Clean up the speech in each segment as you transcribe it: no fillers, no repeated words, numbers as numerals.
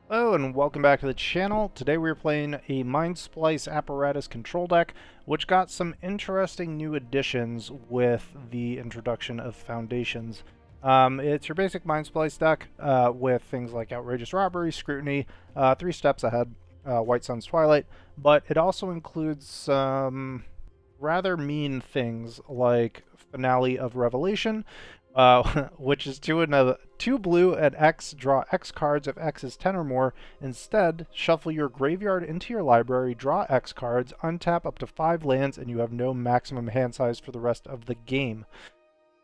Hello and welcome back to the channel. Today we're playing a Mindsplice Apparatus control deck, which got some interesting new additions with the introduction of Foundations. It's your basic Mindsplice deck with things like Outrageous Robbery, Scrutiny, 3 steps ahead, White Sun's Twilight, but it also includes some rather mean things like Finale of Revelation, which is 2 blue at X, draw X cards if X is 10 or more. Instead, shuffle your graveyard into your library, draw X cards, untap up to 5 lands, and you have no maximum hand size for the rest of the game.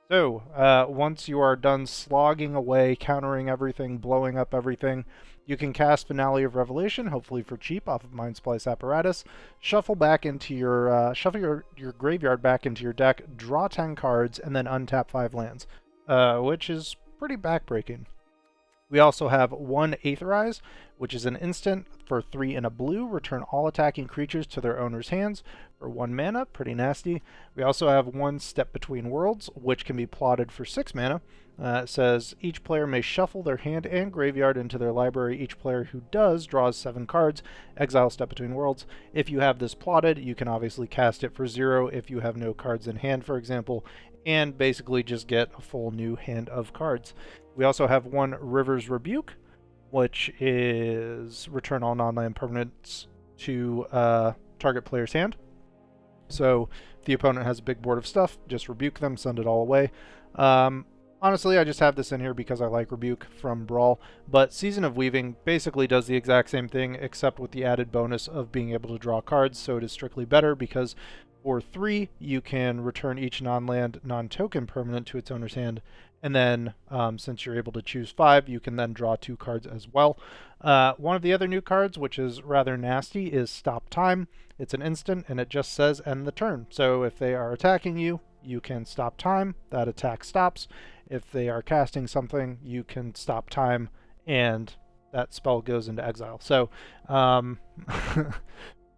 So, once you are done slogging away, countering everything, blowing up everything, you can cast Finale of Revelation, hopefully for cheap, off of Mindsplice Apparatus. Shuffle back into your your graveyard back into your deck, draw 10 cards, and then untap 5 lands, which is pretty backbreaking. We also have 1 Aetherize, which is an instant for 3 and a blue. Return all attacking creatures to their owner's hands for 1 mana. Pretty nasty. We also have 1 Step Between Worlds, which can be plotted for 6 mana. It says each player may shuffle their hand and graveyard into their library. Each player who does draws 7 cards. Exile Step Between Worlds. If you have this plotted, you can obviously cast it for 0 if you have no cards in hand, for example, and basically just get a full new hand of cards. We also have 1 River's Rebuke, which is return all non-land permanents to target player's hand. So if the opponent has a big board of stuff, just rebuke them, send it all away. Honestly, I just have this in here because I like Rebuke from Brawl, but Season of Weaving basically does the exact same thing, except with the added bonus of being able to draw cards, so it is strictly better because for 3, you can return each non-land, non-token permanent to its owner's hand, and then since you're able to choose 5, you can then draw 2 cards as well. One of the other new cards, which is rather nasty, is Stop Time. It's an instant, and it just says end the turn. So if they are attacking you, you can stop time. That attack stops. If they are casting something, you can stop time, and that spell goes into exile. So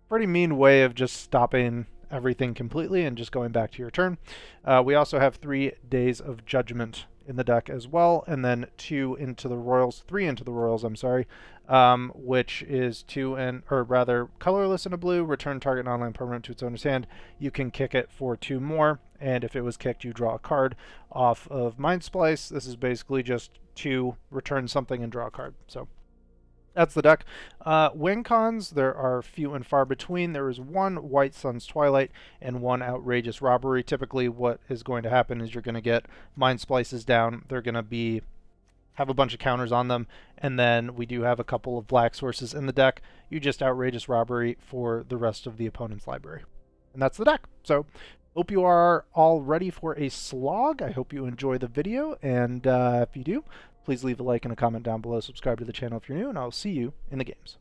pretty mean way of just stopping everything completely and just going back to your turn. We also have 3 Days of Judgment in the deck as well, and then 3 Into the Royals, I'm sorry, which is colorless in a blue, return target non-land permanent to its owner's hand. You can kick it for 2 more, and if it was kicked, you draw a card off of Mindsplice. This is basically just 2, return something and draw a card. So that's the deck. Win cons, there are few and far between. There is 1 White Sun's Twilight and 1 Outrageous Robbery. Typically what is going to happen is you're going to get Mindsplices down. They're going to have a bunch of counters on them, and then we do have a couple of black sources in the deck. You just Outrageous Robbery for the rest of the opponent's library. And that's the deck. So hope you are all ready for a slog. I hope you enjoy the video, and if you do, please leave a like and a comment down below. Subscribe to the channel if you're new, and I'll see you in the games.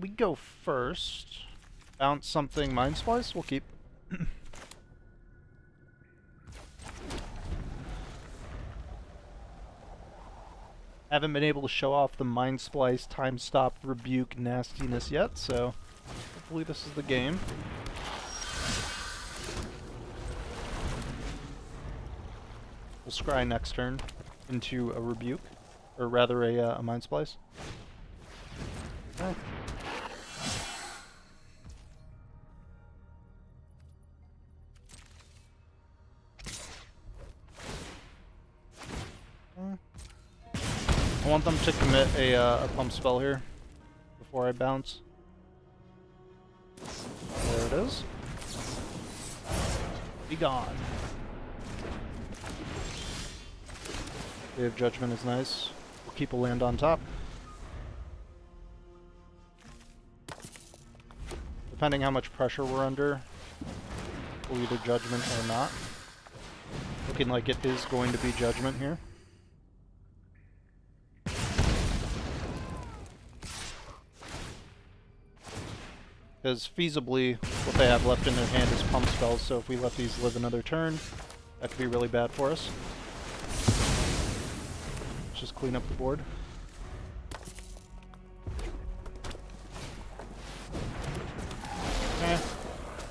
We go first. Bounce something Mindsplice. We'll keep. Haven't been able to show off the Mindsplice time stop rebuke nastiness yet, so hopefully this is the game. We'll scry next turn into a rebuke, or rather a Mindsplice. Okay. I want them to commit a pump spell here before I bounce. There it is. Be gone. Day of Judgment is nice. We'll keep a land on top. Depending how much pressure we're under, we'll either Judgment or not. Looking like it is going to be Judgment here. Because feasibly, what they have left in their hand is pump spells, so if we let these live another turn, that could be really bad for us. Let's just clean up the board.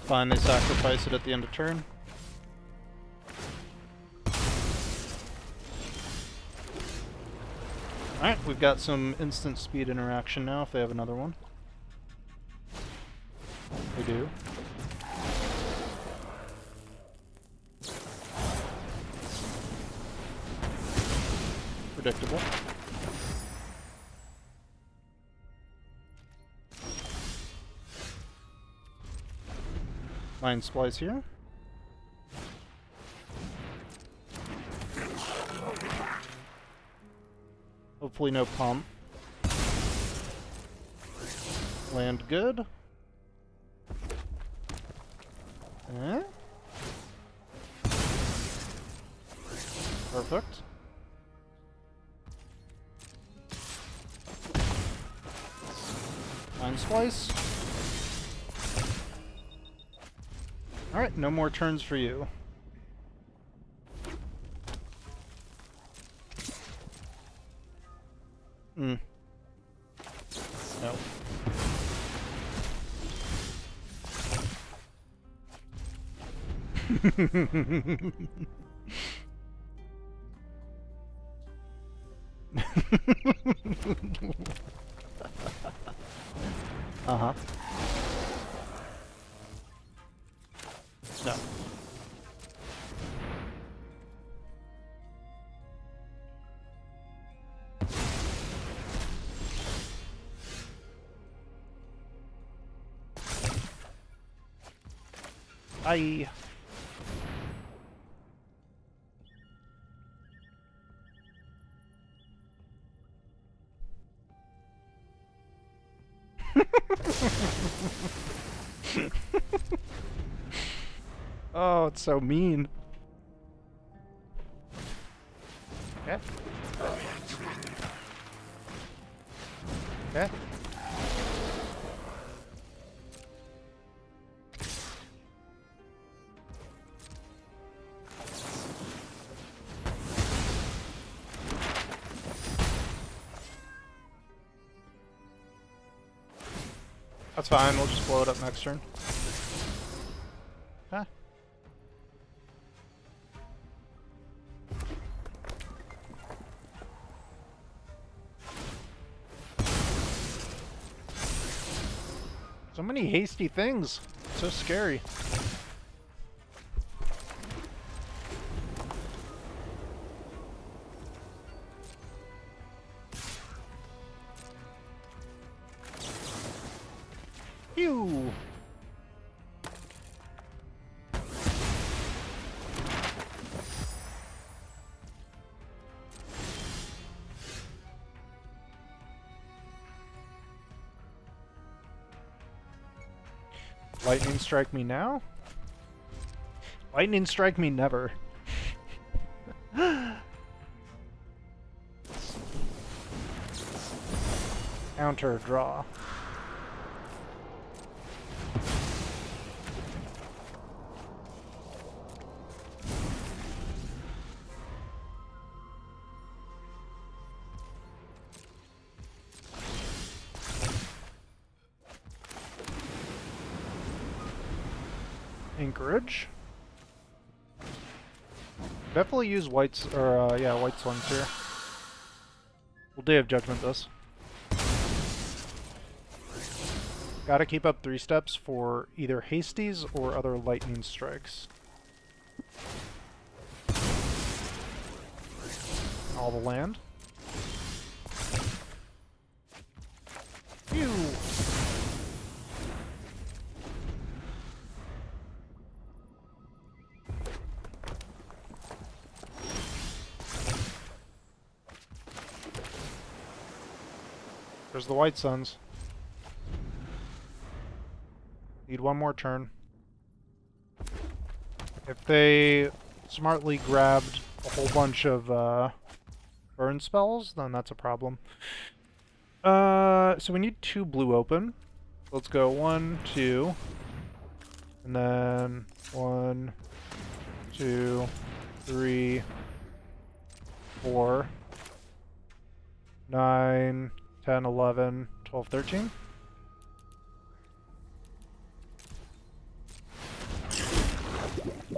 Fine, they sacrifice it at the end of turn. Alright, we've got some instant speed interaction now if they have another one. They do. Predictable. Mindsplice here. Hopefully no pump. Land good. Eh? Perfect. Mindsplice. Alright, no more turns for you. No. Uh-huh. No. Bye. Oh, it's so mean. Okay. Okay. That's fine, we'll just blow it up next turn. Okay. So many hasty things. So scary. Phew. Lightning strike me now? Lightning strike me never. Counter draw. Anchorage. Definitely use whites, or yeah, white swings here. We'll Day of Judgment this. Gotta keep up 3 steps for either hasties or other lightning strikes. All the land. Phew! There's the White Suns. Need one more turn. If they smartly grabbed a whole bunch of burn spells, then that's a problem. So we need 2 blue open. Let's go 1, 2, and then 1, 2, 3, 4, 9, 10, 11, 12, 13.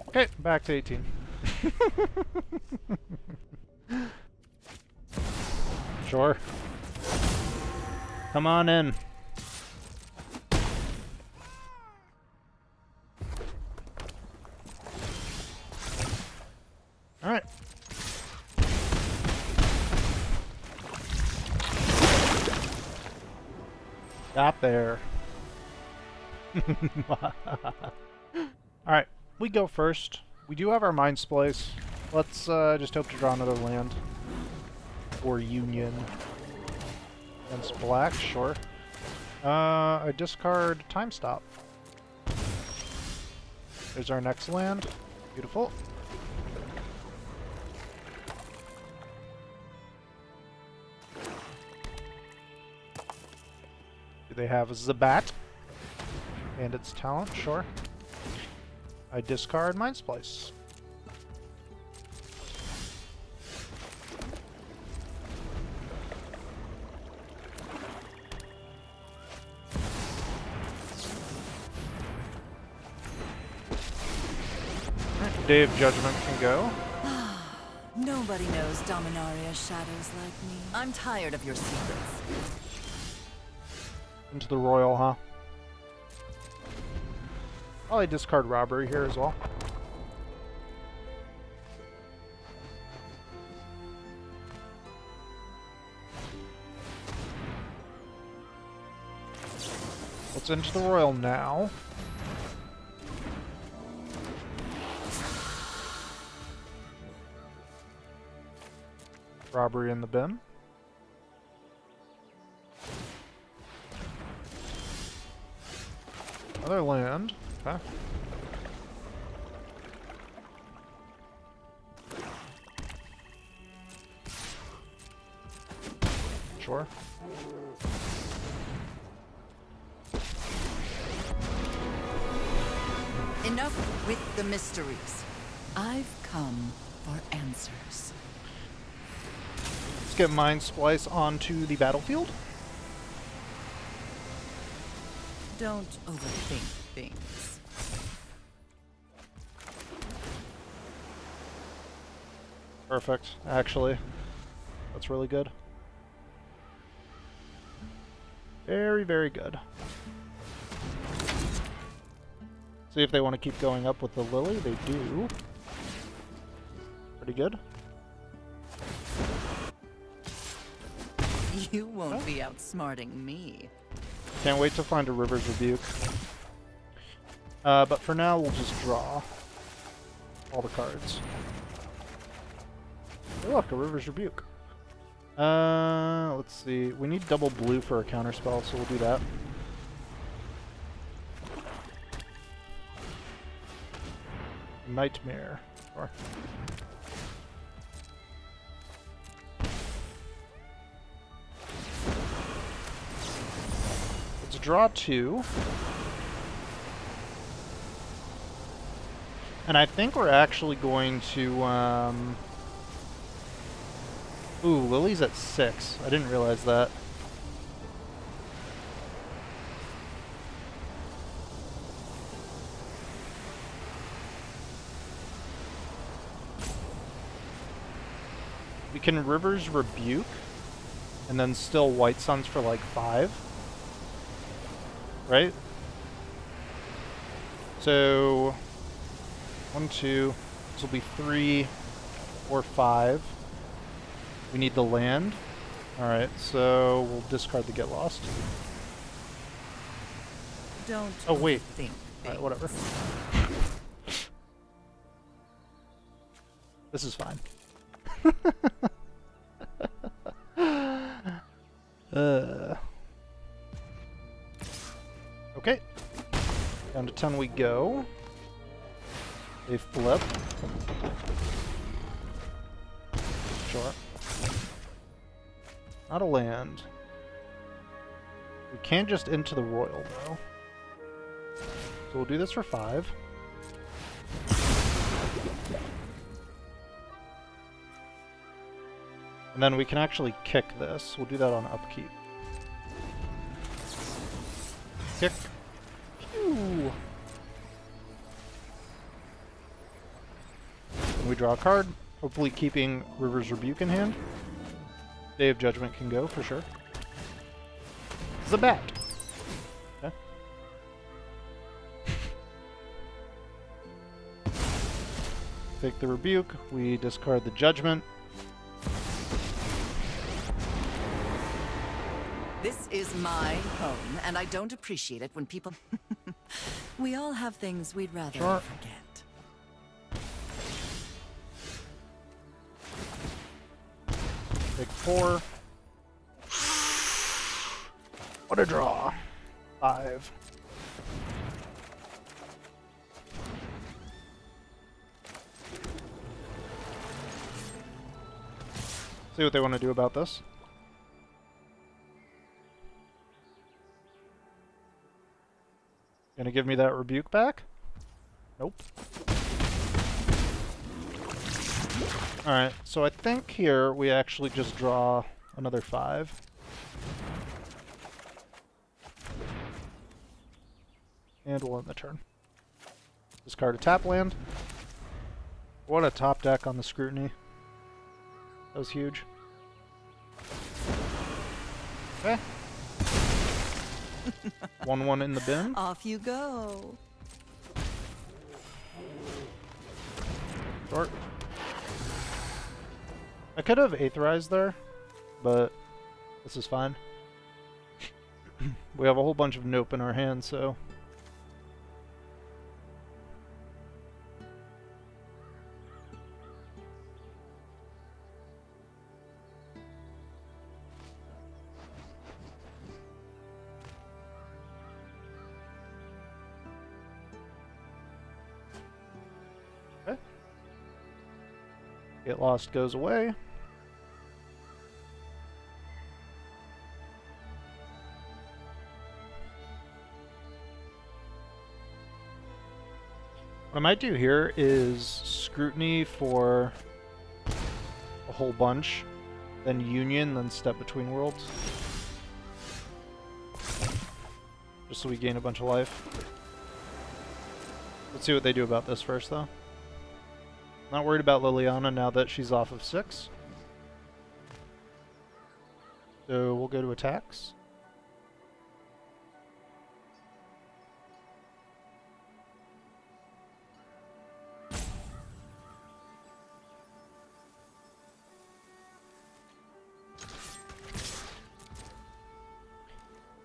Okay, back to 18. Sure. Come on in. Alright. Got there. Alright, we go first. We do have our Mindsplice. Let's just hope to draw another land. Or Union. Against black, sure. I discard Time Stop. There's our next land. Beautiful. Do they have Zabat? And its talent, sure. I discard Mindsplice. Day of Judgment can go. Nobody knows Dominaria's shadows like me. I'm tired of your secrets. Into the Royal, huh? Probably discard Robbery here as well. What's into the Royal now? Robbery in the bin. Another land. Okay. Sure. Enough with the mysteries. I've come for answers. Let's get Mindsplice onto the battlefield. Don't overthink things. Perfect, actually. That's really good. Very, very good. See if they want to keep going up with the Lily. They do. Pretty good. You won't be outsmarting me. Can't wait to find a River's Rebuke. But for now, we'll just draw all the cards. Oh, look, a River's Rebuke. Let's see. We need double blue for a counterspell, so we'll do that. Nightmare. Sure. Let's draw 2. And I think we're actually going to, Ooh, Lily's at 6. I didn't realize that. We can River's Rebuke, and then still White Suns for like 5. Right? So 1, 2, this will be 3, 4, 5. We need the land. Alright, so we'll discard the Get Lost. Don't Oh wait. think. Alright, whatever. This is fine. Okay. Down to 10 we go. They flip. Sure. Not a land. We can't just into the Royal, though. So we'll do this for 5. And then we can actually kick this. We'll do that on upkeep. Kick. Pew! And we draw a card, hopefully keeping River's Rebuke in hand. Day of Judgment can go, for sure. The bat. Okay. Take the Rebuke. We discard the Judgment. This is my home, and I don't appreciate it when people... We all have things we'd rather forget. Take 4. What a draw. 5. See what they want to do about this. Gonna give me that Rebuke back? Nope. Alright, so I think here we actually just draw another 5. And we'll end the turn. Discard a tap land. What a top deck on the Scrutiny. That was huge. Okay. 1/1 in the bin. Off you go. Short. I could have Aetherized there, but this is fine. We have a whole bunch of Nope in our hand, so... Okay. Get Lost goes away. What I might do here is Scrutiny for a whole bunch, then Union, then Step Between Worlds. Just so we gain a bunch of life. Let's see what they do about this first, though. Not worried about Liliana now that she's off of 6. So we'll go to attacks.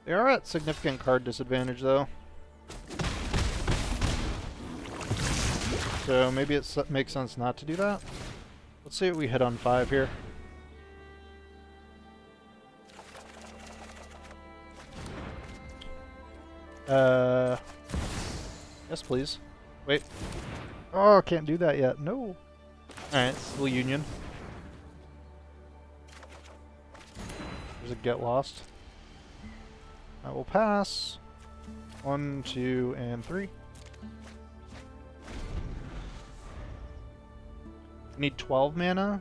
They are at significant card disadvantage, though. So maybe it makes sense not to do that. Let's see what we hit on 5 here. Yes, please. Wait. Oh, can't do that yet. No. Alright, we'll Union. There's a Get Lost. I will pass. 1, 2, and 3. We need 12 mana.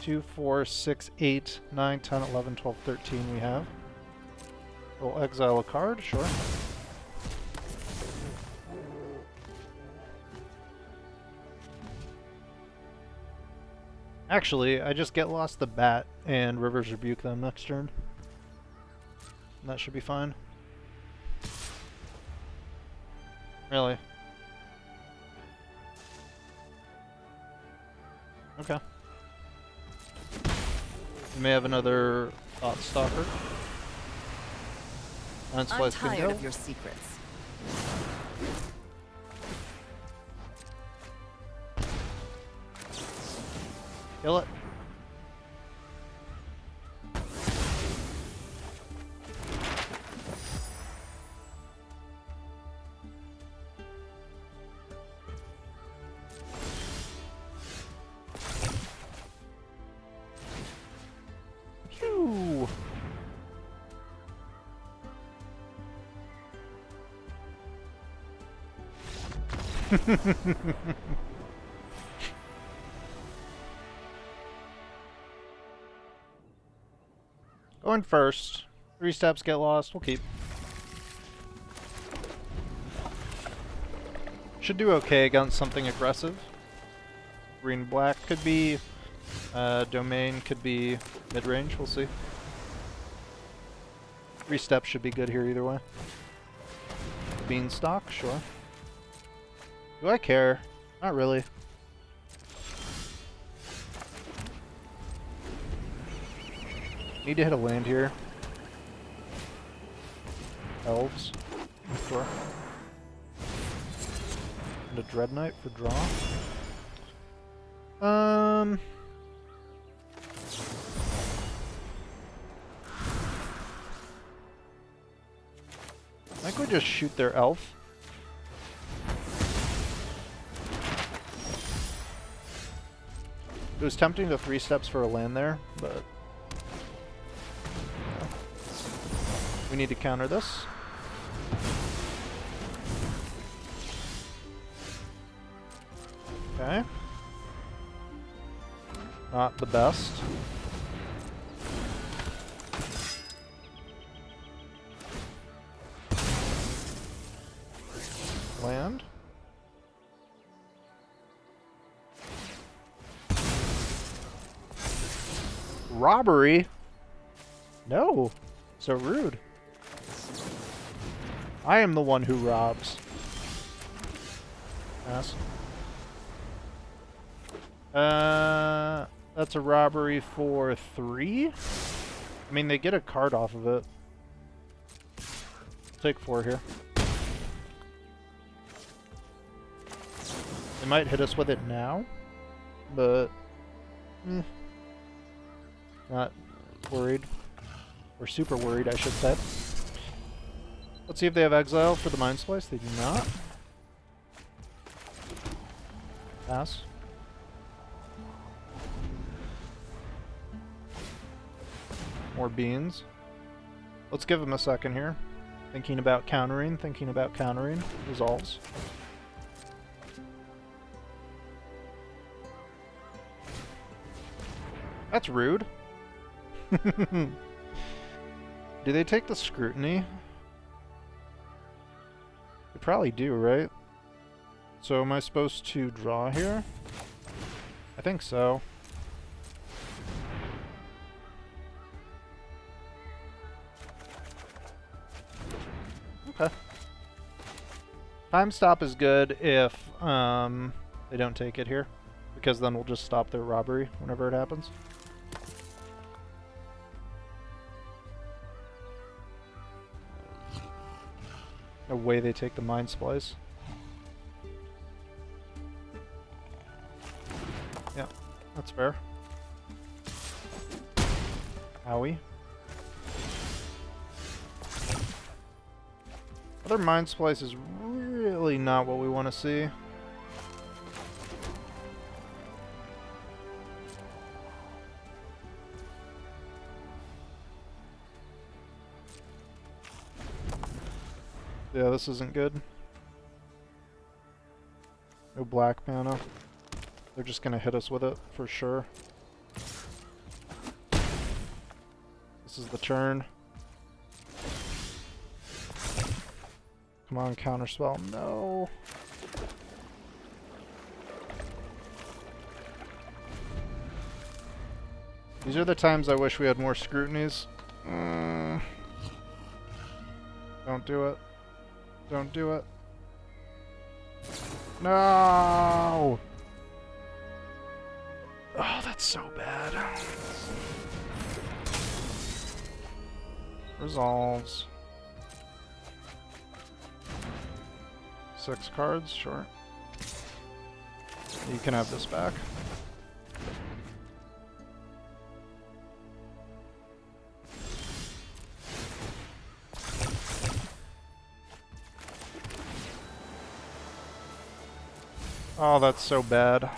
2, 4, 6, 8, 9, 10, 11, 12, 13 we have. We'll exile a card, sure. Actually, I just Get Lost the Bat and River's Rebuke them next turn. That should be fine. Really? Okay. We may have another Thought Stalker. I'm tired of your secrets. Kill it. Phew. Going first. 3 steps, Get Lost. We'll keep. Should do okay against something aggressive. Green-black could be Domain could be mid-range, we'll see. 3 steps should be good here either way. Beanstalk, sure. Do I care? Not really. Need to hit a land here. Elves, sure. And a Dread Knight for draw. I think we just shoot their elf. It was tempting to 3 steps for a land there, but yeah. We need to counter this. Okay. Not the best. Land. Robbery? No. So rude. I am the one who robs. Pass. That's a robbery for 3? I mean, they get a card off of it. I'll take 4 here. They might hit us with it now, but not worried. Or super worried, I should say. Let's see if they have exile for the Mindsplice. They do not. Pass. More beans. Let's give them a second here. Thinking about countering, Resolves. That's rude. Do they take the scrutiny? They probably do, right? So am I supposed to draw here? I think so. Okay. Time stop is good if they don't take it here, because then we'll just stop their robbery whenever it happens. No way they take the Mindsplice. Yeah, that's fair. Owie. Other Mindsplice is really not what we want to see. Yeah, this isn't good. No black mana. They're just gonna hit us with it for sure. This is the turn. Come on, counterspell. No. These are the times I wish we had more scrutinies. Don't do it. Don't do it. No! Oh, that's so bad. Resolves. 6 cards, sure. You can have this back. Oh, that's so bad.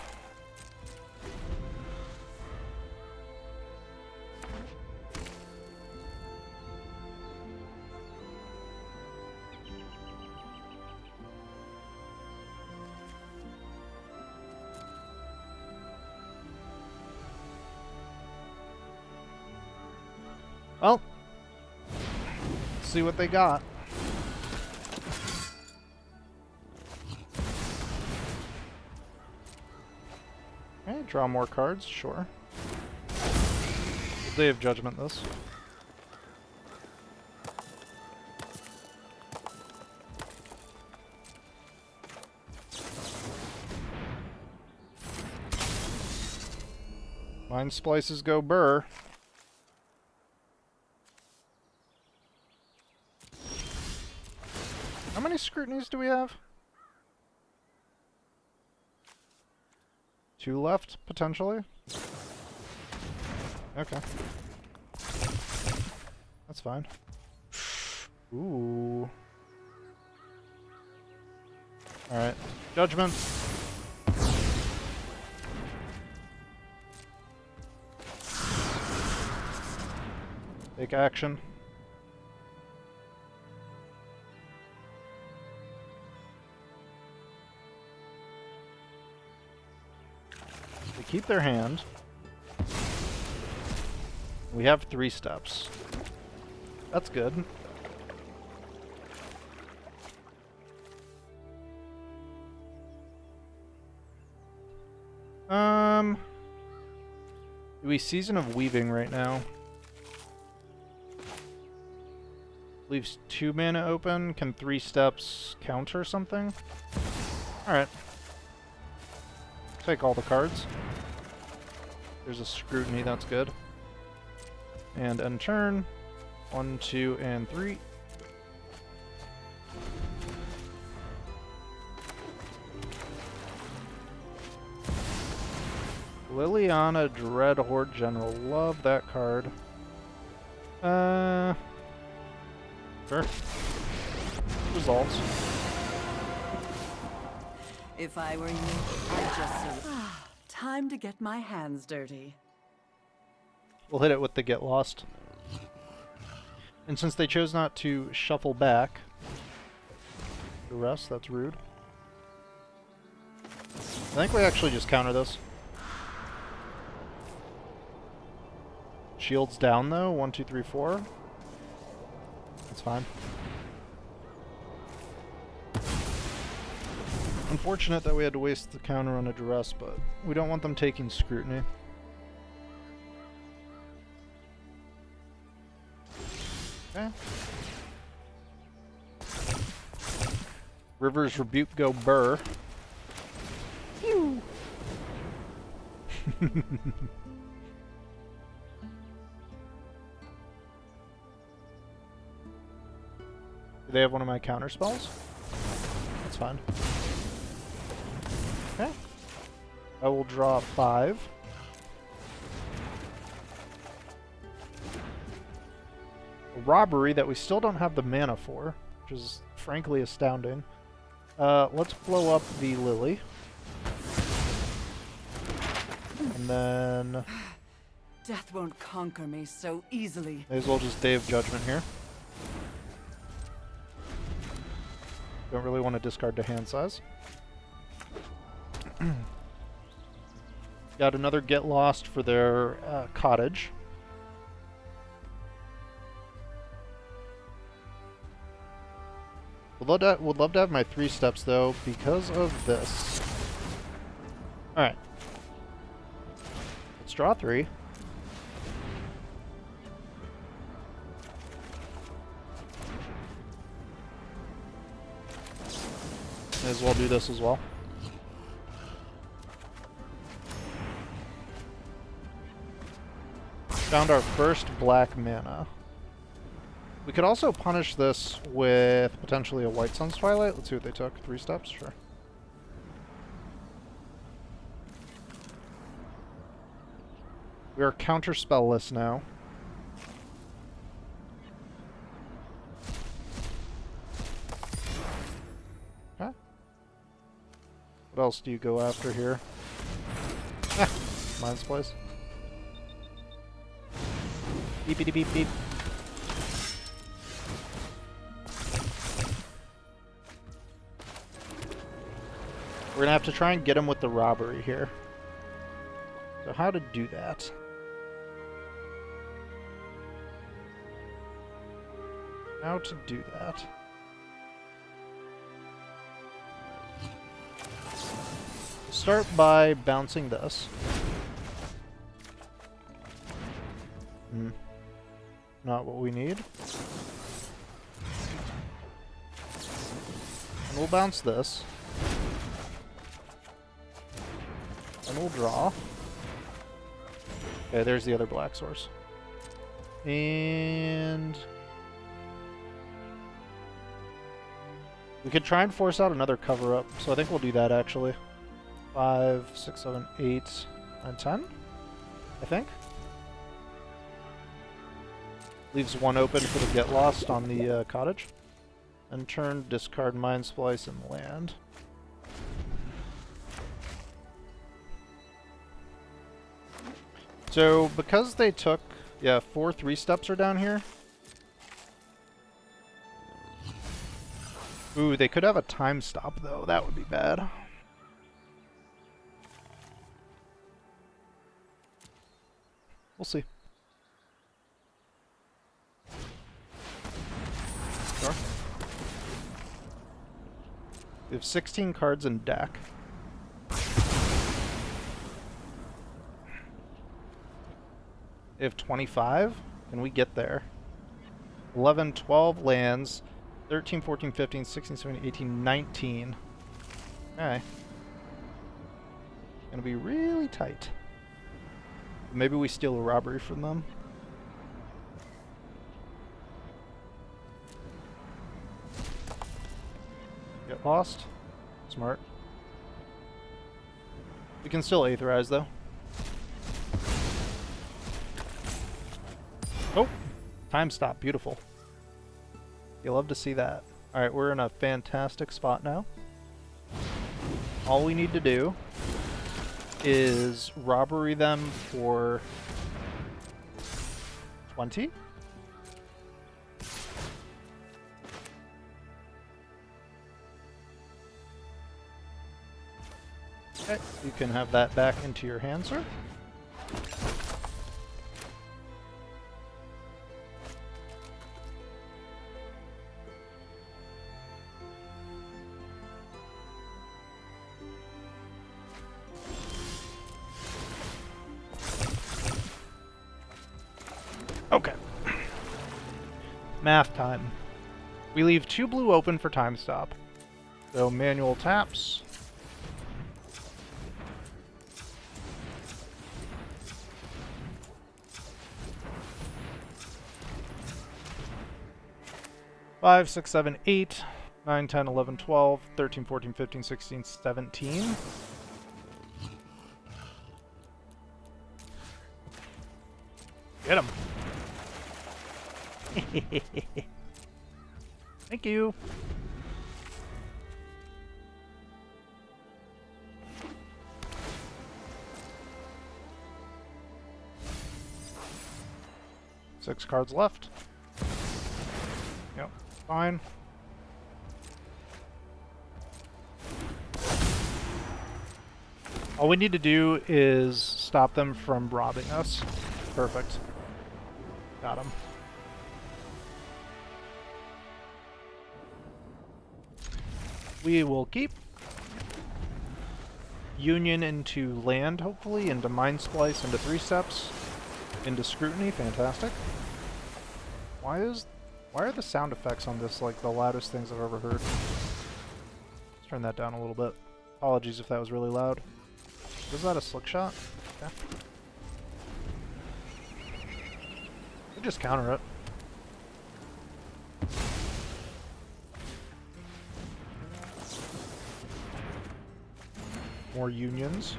Well, let's see what they got. Okay, draw more cards, sure. Day of Judgment this. Mind splices go burr. How many scrutinies do we have? 2 left, potentially? Okay. That's fine. Ooh. Alright. Judgment. Take action. They keep their hand. We have 3 steps. That's good. Do we Season of Weaving right now? Leaves 2 mana open. Can 3 steps counter something? Alright. Take all the cards. There's a Scrutiny, that's good. And end turn. 1, 2, and 3. Liliana Dreadhorde General. Love that card. Sure. Results. If I were you, I'd just time to get my hands dirty. We'll hit it with the Get Lost. And since they chose not to shuffle back the rest, that's rude. I think we actually just counter this. Shields down though, 1, 2, 3, 4. That's fine. Unfortunate that we had to waste the counter on a Duress, but we don't want them taking Scrutiny. Okay. River's Rebuke go burr. Phew. Do they have one of my counter spells? That's fine. Okay. I will draw 5. A robbery that we still don't have the mana for, which is frankly astounding. Let's blow up the Lily. And then... Death won't conquer me so easily. May as well just Day of Judgment here. Don't really want to discard to hand size. Got another Get Lost for their cottage. Would love to have my 3 steps though, because of this. Alright. Let's draw 3. May as well do this as well. Found our first black mana. We could also punish this with potentially a White Sun's Twilight. Let's see what they took. 3 steps? Sure. We are counter-spell-less now. Okay. What else do you go after here? Ah, Mindsplice. Beep beep beep beep. We're gonna have to try and get him with the robbery here. So how to do that? How to do that? Start by bouncing this. Not what we need. And we'll bounce this. And we'll draw. Okay, there's the other black source. And we could try and force out another cover-up, so I think we'll do that actually. 5, 6, 7, 8, 9, 10, I think. Leaves one open for the Get Lost on the cottage. And turn, discard Mindsplice and land. So, because they took, yeah, 4 3-steps are down here. Ooh, they could have a time stop, though. That would be bad. We'll see. Sure. We have 16 cards in deck. We have 25. Can we get there? 11, 12 lands. 13, 14, 15, 16, 17, 18, 19. Okay. Gonna be really tight. Maybe we steal a robbery from them. Get lost. Smart. We can still Aetherize, though. Oh! Time stop. Beautiful. You love to see that. Alright, we're in a fantastic spot now. All we need to do is robbery them for 20. Okay, you can have that back into your hand, sir. Okay. Math time. We leave 2 blue open for time stop. So manual taps. Five, 6, 7, 8, 9, 10, 11, 12, 13, 14, 15, 16, 17. Get him. Thank you. Six cards left. Yep, fine. All we need to do is stop them from robbing us. Perfect. Got him. We will keep Union into land, hopefully, into Mindsplice, into 3-steps, into Scrutiny. Fantastic. Why are the sound effects on this like the loudest things I've ever heard? Let's turn that down a little bit. Apologies if that was really loud. Was that a slick shot? Okay. We just counter it. More unions.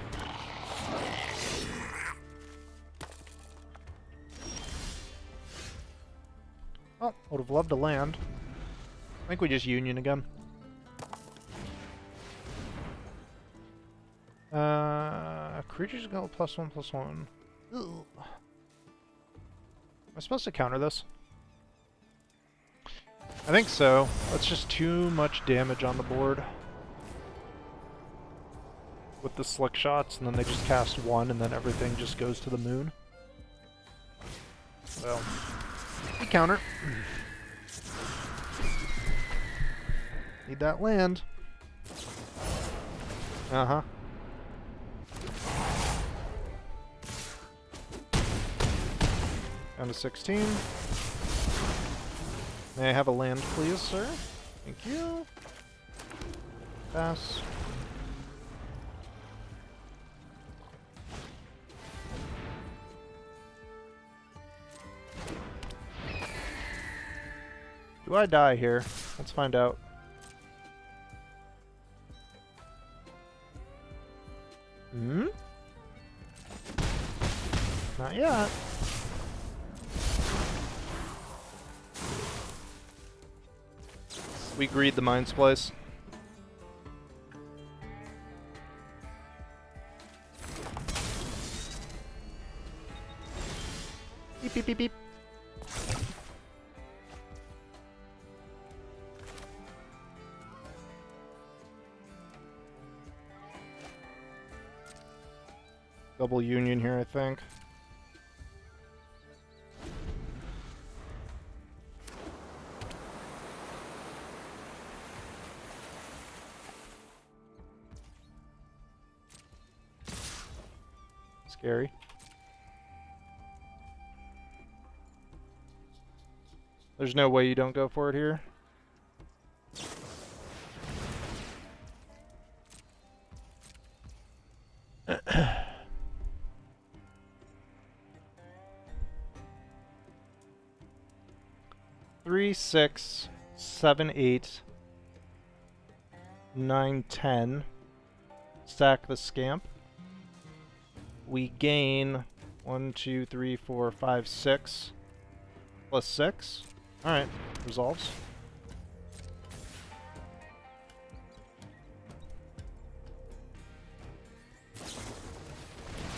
Oh, would have loved to land. I think we just union again. Creatures go +1/+1. Ugh. Am I supposed to counter this? I think so. That's just too much damage on the board. With the slick shots, and then they just cast 1, and then everything just goes to the moon. So, we counter. Need that land. Uh-huh. Down to 16. May I have a land, please, sir? Thank you. Pass. Do I die here? Let's find out. Hmm? Not yet. We greed the Mindsplice. Beep beep beep beep. Double union here, I think. Scary. There's no way you don't go for it here. Three, 6, 7, 8, 9, 10. Stack the scamp. We gain 1, 2, 3, 4, 5, 6. Plus 6. Alright, resolves.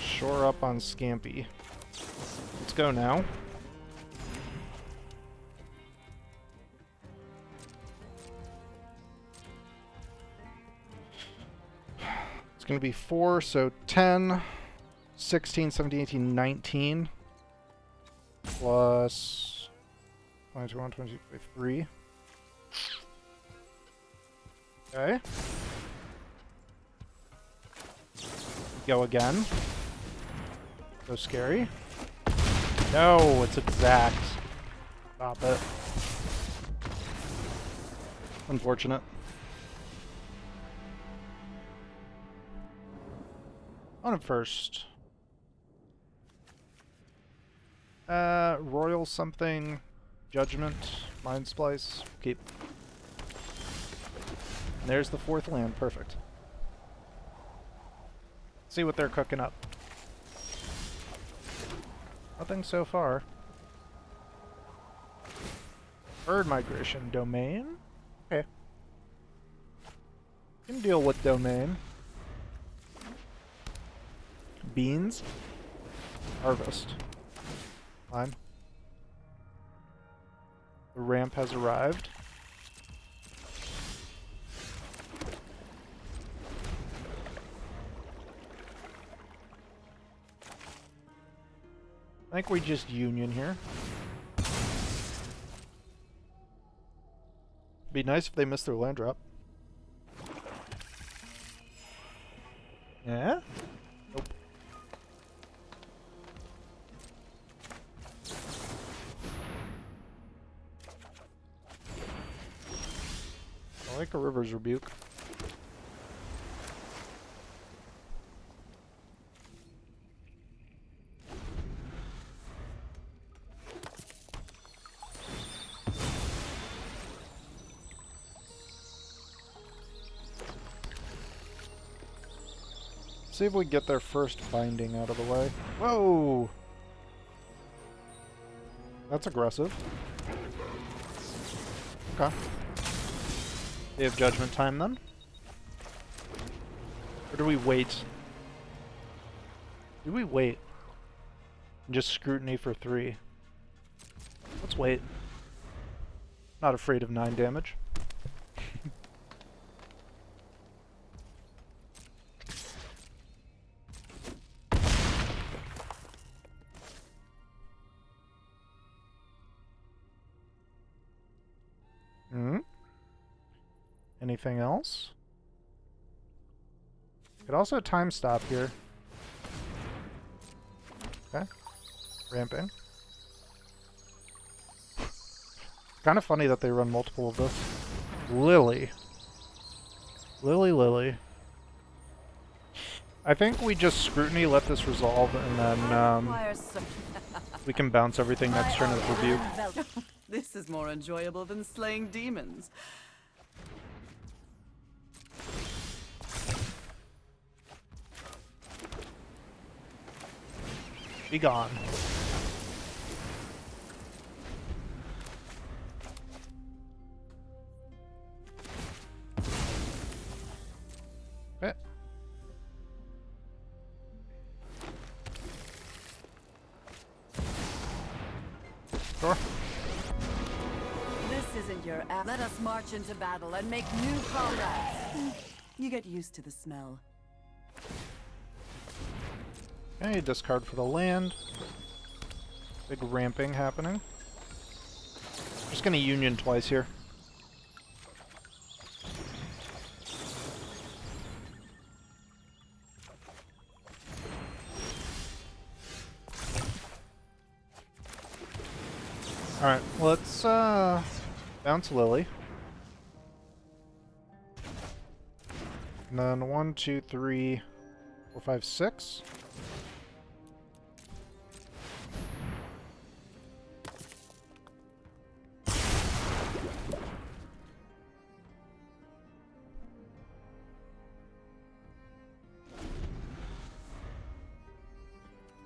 Shore up on Scampy. Let's go now. It's going to be 4, so 10, 16, 17, 18, 19. Plus 21, 22, 23. Okay. Go again. So scary. No, it's exact. Stop it. Unfortunate. On it first. Royal something, Judgment, Mindsplice, keep. And there's the 4th land, perfect. See what they're cooking up. Nothing so far. Bird migration, domain? Okay. Can deal with domain. Beans. Harvest. Fine. The ramp has arrived. I think we just union here. Be nice if they missed their land drop. Yeah? Nope. I like a River's Rebuke. See if we get their first binding out of the way. Whoa! That's aggressive. Okay. They have judgment time then? Or do we wait? Do we wait? And just scrutiny for 3. Let's wait. Not afraid of 9 damage. Anything else? Could also time stop here. Okay. Ramping. Kind of funny that they run multiple of this. Lily. Lily. I think we just scrutiny, let this resolve, and then we can bounce everything next turn with rebuke. This is more enjoyable than slaying demons. Be gone. Okay. Sure. This isn't your app. Let us march into battle and make new comrades. You get used to the smell. Okay, discard for the land. Big ramping happening. Just gonna union twice here. Alright, let's bounce Lily. And then 1, 2, 3, 4, 5, 6.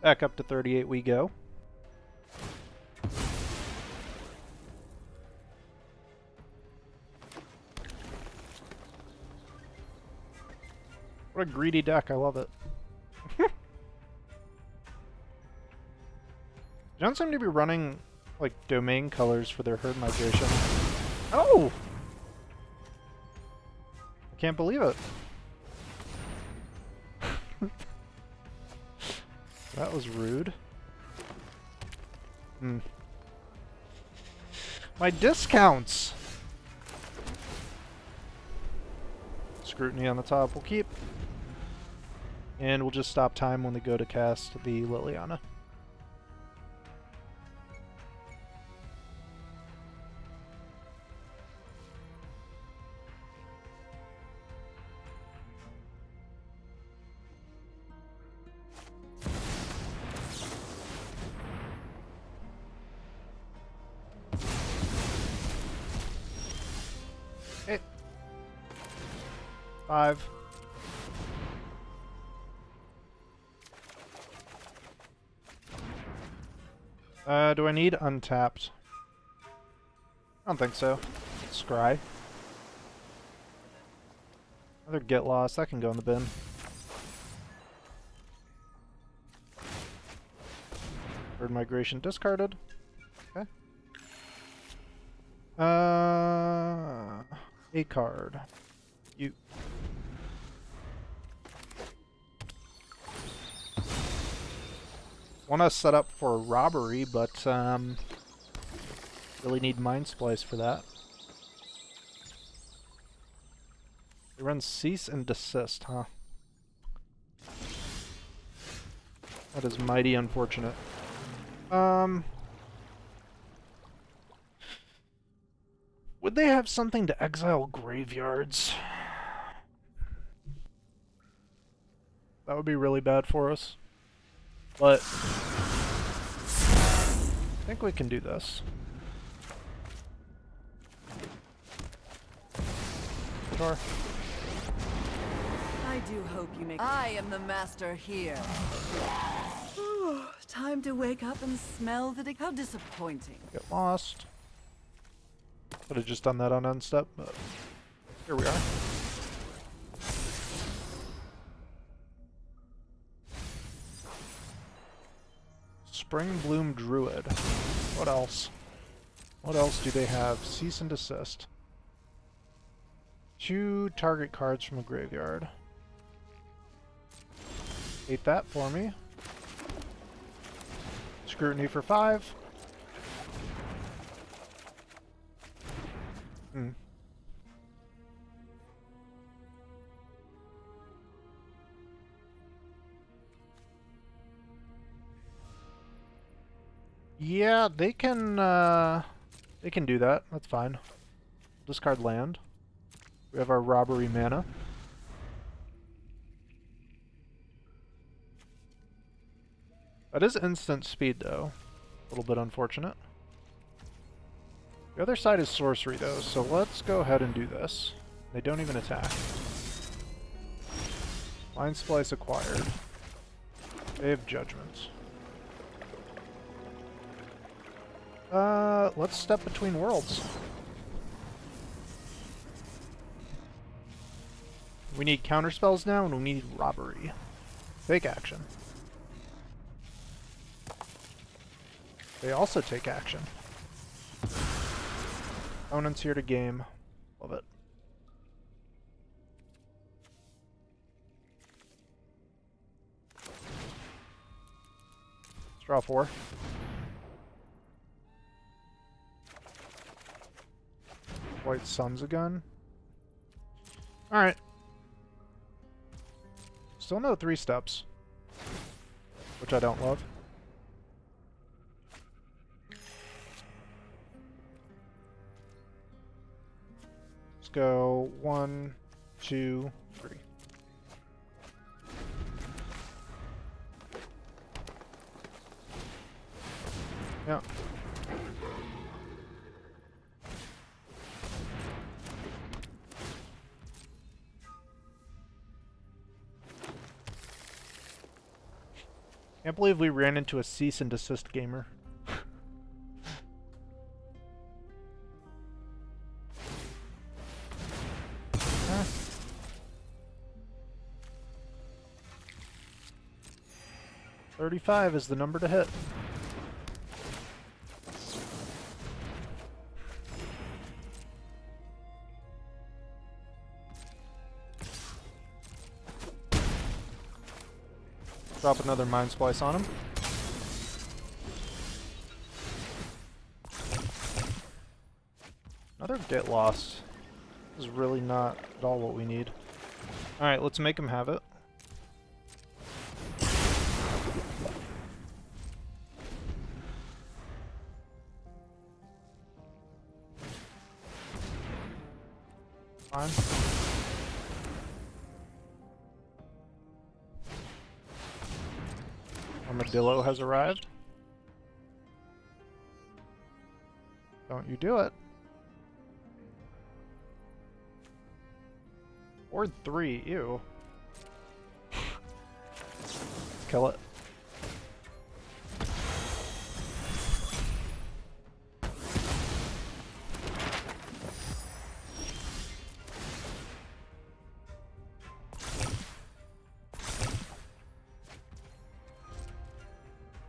Back up to 38 we go. What a greedy deck, I love it. You don't seem to be running, like, domain colors for their herd migration. Oh! I can't believe it. That was rude. My discounts! Scrutiny on the top we'll keep. And we'll just stop time when they go to cast the Liliana. Okay. 5. Do I need untapped? I don't think so. Scry. Another get lost. That can go in the bin. Bird migration discarded. Okay. A card. You. Want to set up for robbery, but really need Mindsplice for that. They run cease and desist, huh? That is mighty unfortunate. Would they have something to exile graveyards? That would be really bad for us. But I think we can do this. Sure. I do hope you make. I am the master here. Ooh, time to wake up and smell the. How disappointing. Get lost. Could have just done that on end step, but here we are. Spring Bloom Druid. What else? What else do they have? Cease and desist. 2 target cards from a graveyard. Hate that for me. Scrutiny for 5. Yeah, they can They can do that. That's fine. Discard land. We have our robbery mana. That is instant speed, though. A little bit unfortunate. The other side is sorcery, though, so let's go ahead and do this. They don't even attack. Mindsplice acquired. They have judgments. Let's step between worlds. We need counterspells now, and we need robbery. Take action. They also take action. Opponent's here to game. Love it. Let's draw 4. White Sun's a gun. Alright. Still no 3 steps. Which I don't love. Let's go 1, 2, 3. Yeah. Can't believe we ran into a cease and desist gamer. Ah. 35 is the number to hit. Drop another Mindsplice on him. Another Get Lost. This is really not at all what we need. Alright, let's make him have it. Fine. Armadillo has arrived. Don't you do it. Board 3, ew. Kill it.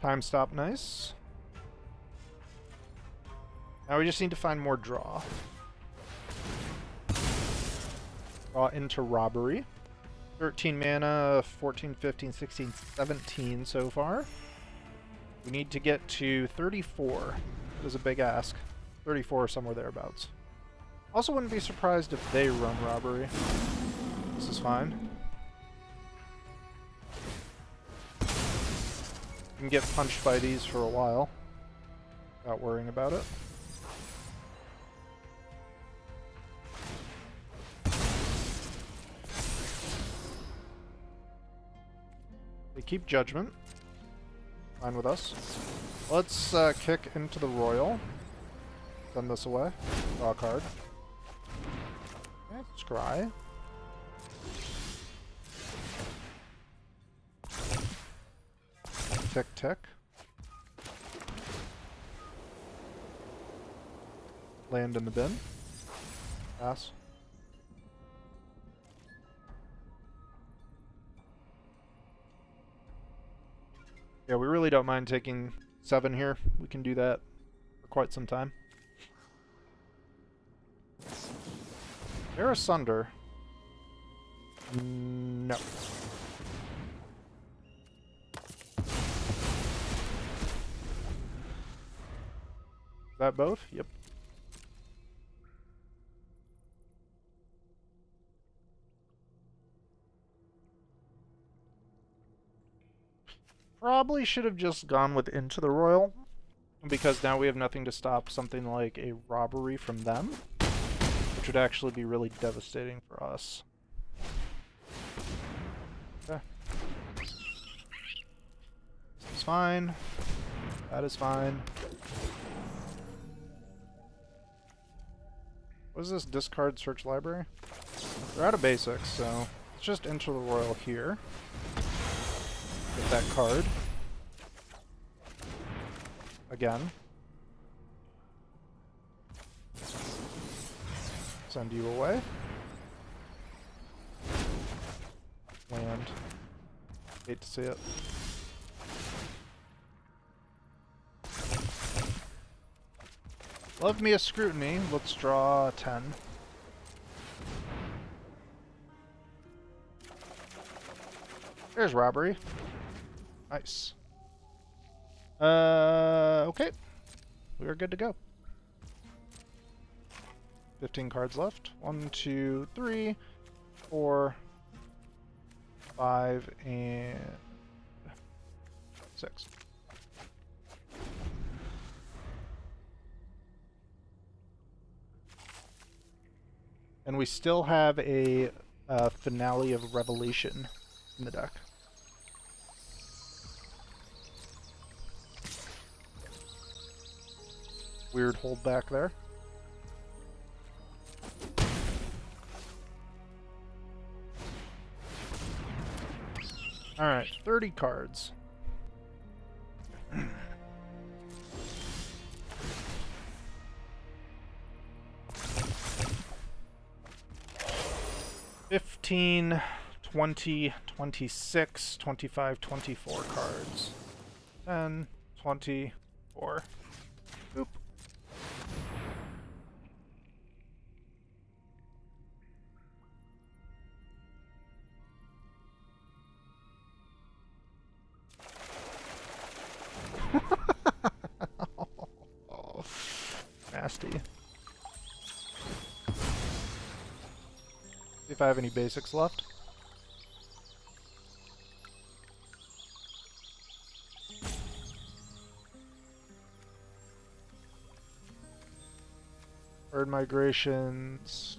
Time stop, nice. Now we just need to find more draw. Draw into robbery. 13 mana, 14, 15, 16, 17 so far. We need to get to 34. That is a big ask. 34 or somewhere thereabouts. Also wouldn't be surprised if they run robbery. This is fine. You can get punched by these for a while without worrying about it. They keep judgment. Fine with us. Let's kick into the royal. Send this away. Draw a card. Okay, scry. Tick, tick. Land in the bin. Pass. Yeah, we really don't mind taking 7 here. We can do that for quite some time. They're asunder. No. Is that both? Yep. Probably should have just gone with Into the Royal. because now we have nothing to stop something like a robbery from them, which would actually be really devastating for us. Okay. This is fine. That is fine. What is this? Discard search library? They're out of basics, so let's just enter the royal here. Get that card. Again. Send you away. Land. Hate to see it. Love me a scrutiny. Let's draw 10. There's robbery. Nice. Okay. We are good to go. 15 cards left. 1, 2, 3, 4, 5, and 6. And we still have a Finale of Revelation in the deck. Weird holdback there. Alright, 30 cards. $15, 20, 26, 25, 24 cards. 10, 24. Oop. Oh, nasty. See if I have any basics left. Bird migrations,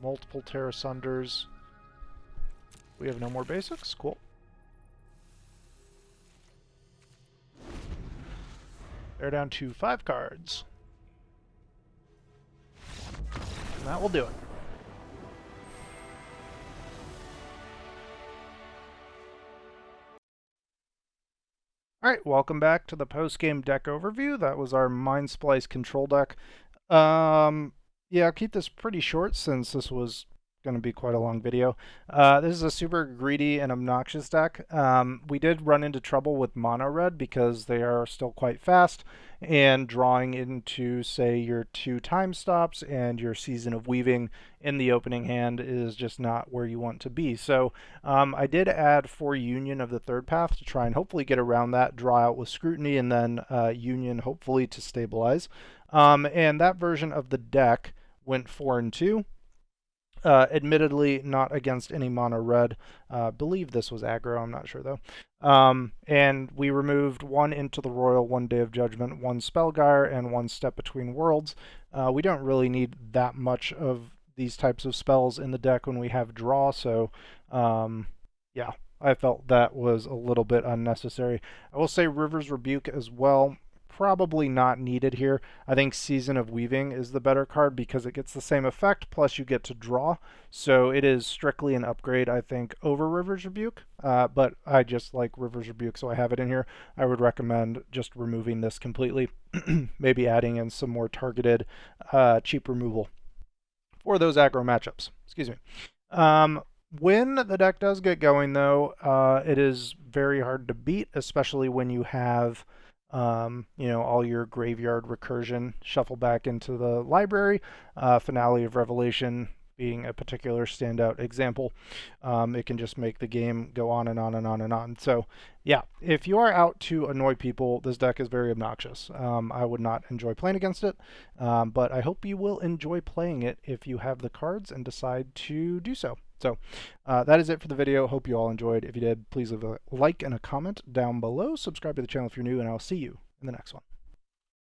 multiple Terra Sunders. We have no more basics? Cool. They're down to 5 cards. And that will do it. Alright, welcome back to the post-game deck overview. That was our Mindsplice control deck. Yeah, I'll keep this pretty short since this was going to be quite a long video. This is a super greedy and obnoxious deck. We did run into trouble with mono red because they are still quite fast, and drawing into, say, your 2 time stops and your Season of Weaving in the opening hand is just not where you want to be. So I did add 4 Union of the Third Path to try and hopefully get around that, draw out with Scrutiny, and then Union hopefully to stabilize. And that version of the deck went 4 and 2. Admittedly, not against any mono red. Believe this was aggro, I'm not sure though. And we removed 1 Into the Royal, 1 Day of Judgment, 1 Spellgyre, and 1 Step Between Worlds. We don't really need that much of these types of spells in the deck when we have draw, so yeah, I felt that was a little bit unnecessary. I will say River's Rebuke as well. Probably not needed here. I think Season of Weaving is the better card because it gets the same effect, plus you get to draw. So it is strictly an upgrade, I think, over River's Rebuke. But I just like River's Rebuke, so I have it in here. I would recommend just removing this completely. Maybe adding in some more targeted, cheap removal for those aggro matchups. Excuse me. When the deck does get going, though, it is very hard to beat, especially when you have you know, all your graveyard recursion shuffle back into the library. Finale of Revelation being a particular standout example. It can just make the game go on and on and on and on. So yeah, if you are out to annoy people, this deck is very obnoxious. I would not enjoy playing against it, but I hope you will enjoy playing it if you have the cards and decide to do so. So that is it for the video. Hope you all enjoyed. If you did, please leave a like and a comment down below. Subscribe to the channel if you're new, and I'll see you in the next one.